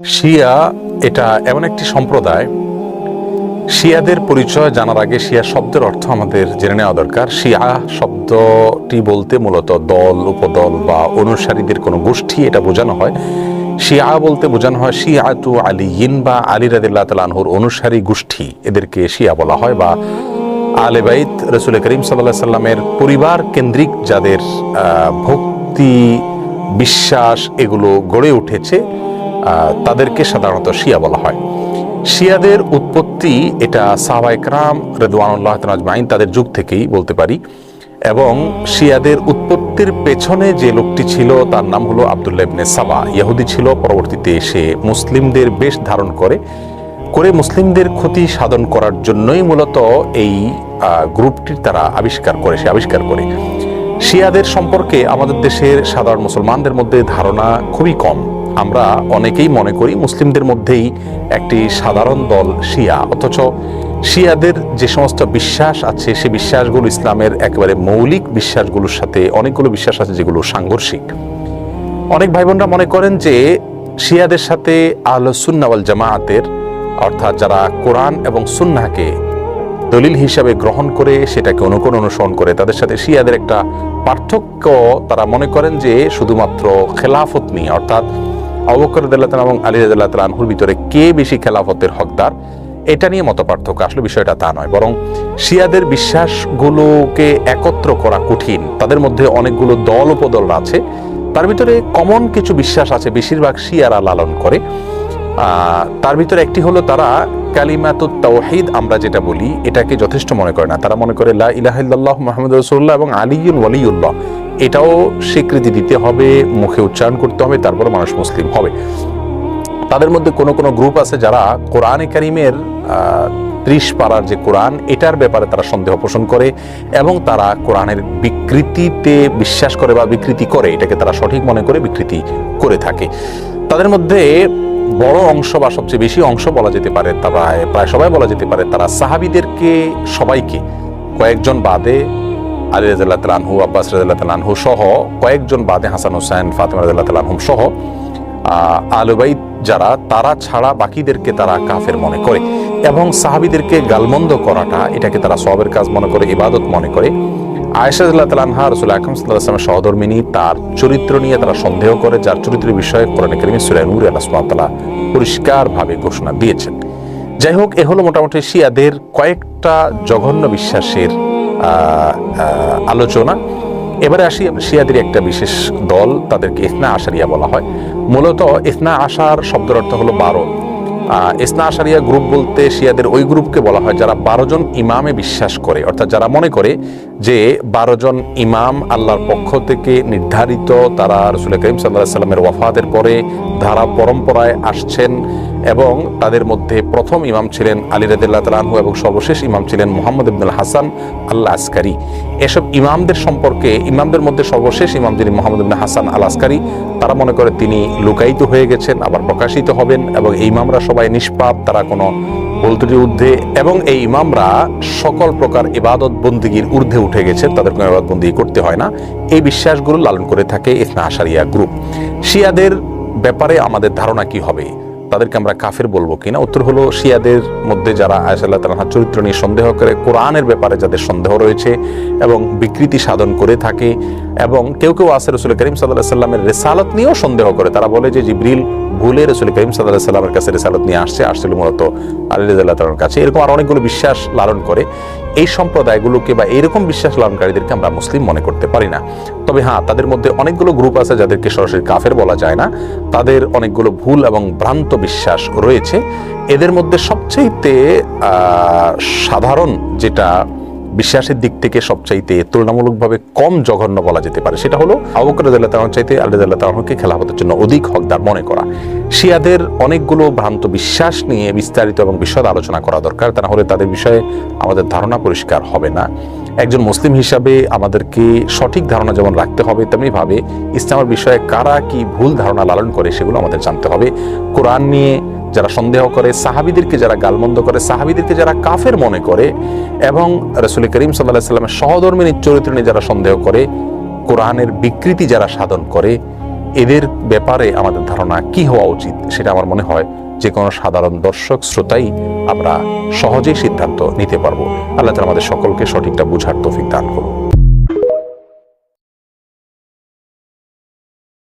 শিয়া এটা এমন একটি সম্প্রদায়। শিয়াদের পরিচয় জানার আগে শিয়া শব্দের অর্থ আমাদের জেনে নেওয়া দরকার। শিয়া শব্দটি বলতে মূলত দল, উপদল বা অনুসারীদের কোনো গোষ্ঠী এটা বোঝানো হয়। শিয়া বলতে বোঝানো হয় শিয়াতু আলিয়িন বা আলী রাদিয়াল্লাহু তাআলা আনহুর অনুসারী গোষ্ঠী, এদেরকে শিয়া বলা হয়। বা আলে বাইত রাসূল করিম সাল্লাল্লাহু আলাইহি সাল্লামের পরিবার কেন্দ্রিক যাদের ভক্তি বিশ্বাস এগুলো গড়ে উঠেছে তাদেরকে সাধারণত শিয়া বলা হয়। শিয়াদের উৎপত্তি এটা সাহাবায়ে কেরাম রিদওয়ানুল্লাহ তাআলা আজমাইন তাদের যুগ থেকেই বলতে পারি। এবং শিয়াদের উৎপত্তির পেছনে যে লোকটি ছিল তার নাম হলো আব্দুল্লাহ ইবনে সাবা। ইহুদি ছিল, পরবর্তীতে এসে মুসলিমদের বেশ ধারণ করে মুসলিমদের ক্ষতি সাধন করার জন্যই মূলত এই গ্রুপটির তারা আবিষ্কার করে। শিয়াদের সম্পর্কে আমাদের দেশের সাধারণ মুসলমানদের মধ্যে ধারণা খুবই কম। আমরা অনেকেই মনে করি মুসলিমদের মধ্যেই একটি সাধারণ দল শিয়া, অথচ শিয়াদের যে সমস্ত বিশ্বাস আছে সে বিশ্বাসগুলো ইসলামের একেবারে মৌলিক বিশ্বাসগুলোর সাথে অনেকগুলো বিশ্বাস আছে যেগুলো সাংঘর্ষিক। অনেক ভাই বোনরা মনে করেন যে শিয়াদের সাথে আহলে সুন্নাহ ওয়াল জামাআতের অর্থাৎ যারা কোরআন এবং সুন্নাহকে দলিল হিসাবে গ্রহণ করে সেটাকে অনুসরণ করে তাদের সাথে শিয়াদের একটা পার্থক্য তারা মনে করেন যে শুধুমাত্র খেলাফত নিয়ে, অর্থাৎ আবু বকর রাদিয়াল্লাহু তাআলা এবং আলী রাদিয়াল্লাহু তাআলা আনহুর ভিতরে কে বেশি খেলাফতের হকদার এটা নিয়ে মত পার্থক্য। আসলে বিষয়টা তা নয়, বরং শিয়াদের বিশ্বাসগুলোকে একত্র করা কঠিন। তাদের মধ্যে অনেকগুলো দল উপদল আছে, তার ভিতরে কমন কিছু বিশ্বাস আছে বেশিরভাগ শিয়ারা লালন করে। তার ভিতরে একটি হলো তারা কালিমাতুত তাওহীদ আমরা যেটা বলি এটাকে যথেষ্ট মনে করে না। তারা মনে করে লা ইলাহা ইল্লাল্লাহ মুহাম্মাদুর রাসূলুল্লাহ এবং আলিয়ুন ওয়ালিউল্লাহ এটাও স্বীকৃতি দিতে হবে, মুখে উচ্চারণ করতে হবে, তারপর মানুষ মুসলিম হবে। তাদের মধ্যে কোনো কোনো গ্রুপ আছে যারা কোরআনে কারীমের 30 পারার যে কোরআন এটার ব্যাপারে তারা সন্দেহ পোষণ করে এবং তারা কোরআনের বিকৃতিতে বিশ্বাস করে বা বিকৃতি করে, এটাকে তারা সঠিক মনে করে বিকৃতি করে থাকে। তাদের মধ্যে বড় অংশ বা সবচেয়ে বেশি অংশ বলা যেতে পারে, প্রায় সবাই বলা যেতে পারে, তারা সাহাবীদেরকে সবাইকে কয়েকজন বাদে আলী রাদিয়াল্লাহু তাআলা আনহু, আব্বাস রাদিয়াল্লাহু তাআলা আনহু সহ কয়েকজন বাদে হাসান হোসেন, ফাতেমা রাদিয়াল্লাহু তাআলা আনহুম সহ আহলে বাইত যারা তারা ছাড়া বাকিদেরকে তারা কাফের মনে করে এবং সাহাবীদেরকে গালমন্দ করাটা এটাকে তারা সওয়াবের কাজ মনে করে, ইবাদত মনে করে। আয়েশা রাদিয়াল্লাহু তাআলা আনহা রাসূল আকরাম সাল্লাল্লাহু আলাইহি ওয়াসাল্লামের সহধর্মিণী, তার চরিত্র নিয়ে তারা সন্দেহ করে, যার চরিত্রের বিষয়ে কোরআনে কারীমে সূরা নূরে আল্লাহ সুবহানাহু ওয়া তাআলা পরিষ্কারভাবে ঘোষণা দিয়েছেন। যাই হোক, এ হলো মোটামুটি শিয়াদের কয়েকটা জঘন্য বিশ্বাসের আলোচনা। এবারে আসি শিয়াদের একটা বিশেষ দল, তাদেরকে ইসনা আশারিয়া বলা হয়। মূলত ইসনা আশার শব্দের অর্থ হলো 12। ইসনা আশারিয়া গ্রুপ বলতে শিয়াদের ওই গ্রুপকে বলা হয় যারা 12 জন ইমামে বিশ্বাস করে, অর্থাৎ যারা মনে করে যে 12 জন ইমাম আল্লাহর পক্ষ থেকে নির্ধারিত, তারা রাসূল করিম সাল্লাল্লাহু আলাইহি সাল্লামের ওয়াফাতের পরে ধারা পরম্পরায় আসছেন এবং তাদের মধ্যে প্রথম ইমাম ছিলেন আলী রাদিয়াল্লাহু তাআলা আনহু এবং সর্বশেষ ইমাম ছিলেন মুহাম্মদ ইবনুল হাসান আল আসকারী। এসব ইমামদের সম্পর্কে, ইমামদের মধ্যে সর্বশেষ ইমাম যিনি মুহাম্মদ ইবনে হাসান আল আসকারী, তারা মনে করে তিনি লুকায়িত হয়ে গেছেন, আবার প্রকাশিত হবেন এবং এই ইমামরা সবাই নিষ্পাপ, তারা কোনো ভুল ত্রুটির ঊর্ধ্বে এবং এই ইমামরা সকল প্রকার ইবাদত বন্দেগীর ঊর্ধ্বে উঠে গেছেন, তাদের কোনো ইবাদত বন্দেগী করতে হয় না। এই বিশ্বাসগুলো লালন করে থাকে ইসনা আশারিয়া গ্রুপ। শিয়াদের ব্যাপারে আমাদের ধারণা কি হবে, তাদেরকে আমরা কাফের বলবো কিনা? উত্তর হলো শিয়াদের মধ্যে যারা আয়েশা রাদিয়াল্লাহু তাআলার চরিত্র নিয়ে সন্দেহ করে, কোরআনের ব্যাপারে যাদের সন্দেহ রয়েছে এবং বিকৃতি সাধন করে থাকে, এবং কেউ কেউ আছে রাসূল করিম সাল্লাল্লাহু আলাইহি সাল্লামের রিসালাত নিয়েও সন্দেহ করে। তারা বলে যে জিবরিল ভুলে রাসূল করিম সাল্লাল্লাহু আলাইহি সাল্লামের কাছে রিসালাত নিয়ে আসছিল মূলত আলী রাদিয়াল্লাহু তাআলার কাছে। এরকম আর অনেকগুলো বিশ্বাস লালন করে। এই সম্প্রদায়গুলোকে বা এইরকম বিশ্বাস লালনকারীদেরকে আমরা মুসলিম মনে করতে পারি না। তবে হ্যাঁ, তাদের মধ্যে অনেকগুলো গ্রুপ আছে যাদেরকে সরাসরি কাফের বলা যায় না, তাদের অনেকগুলো ভুল এবং ভ্রান্ত বিশ্বাস রয়েছে। এদের মধ্যে সবচাইতে সাধারণ যেটা বিশ্বাসের দিক থেকে সবচাইতে তুলনামূলকভাবে কম জঘন্য বলা যেতে পারে সেটা হলো আবু বকর রাদিয়াল্লাহু তাআলা চাইতে আলী রাদিয়াল্লাহু তাআলাকে খেলাফতের জন্য অধিক হকদার মনে করা। শিয়াদের অনেকগুলো ভ্রান্ত বিশ্বাস নিয়ে বিস্তারিত এবং বিশদ আলোচনা করা দরকার, তা না হলে তাদের বিষয়ে আমাদের ধারণা পরিষ্কার হবে না। একজন মুসলিম হিসাবে আমাদেরকে সঠিক ধারণা যেমন রাখতে হবে, তেমনিভাবে ইসলামের বিষয়ে কারা কি ভুল ধারণা লালন করে সেগুলো আমাদের জানতে হবে। কোরআন নিয়ে যারা সন্দেহ করে, সাহাবীদেরকে যারা গালমন্দ করে, সাহাবীদেরকে যারা কাফের মনে করে এবং রাসূল করিম সাল্লাল্লাহু আলাইহি সাল্লামের সহধর্মিণীর চরিত্র নিয়ে যারা সন্দেহ করে, কোরআনের বিকৃতি যারা সাধন করে, এদের ব্যাপারে আমাদের ধারণা কি হওয়া উচিত, সেটা আমার মনে হয় যে কোনো সাধারণ দর্শক শ্রোতাই আমরা সহজেই সিদ্ধান্ত নিতে পারবো। আল্লাহ তাআলা আমাদের সকলকে সঠিকটা বুঝার তৌফিক দান করুন।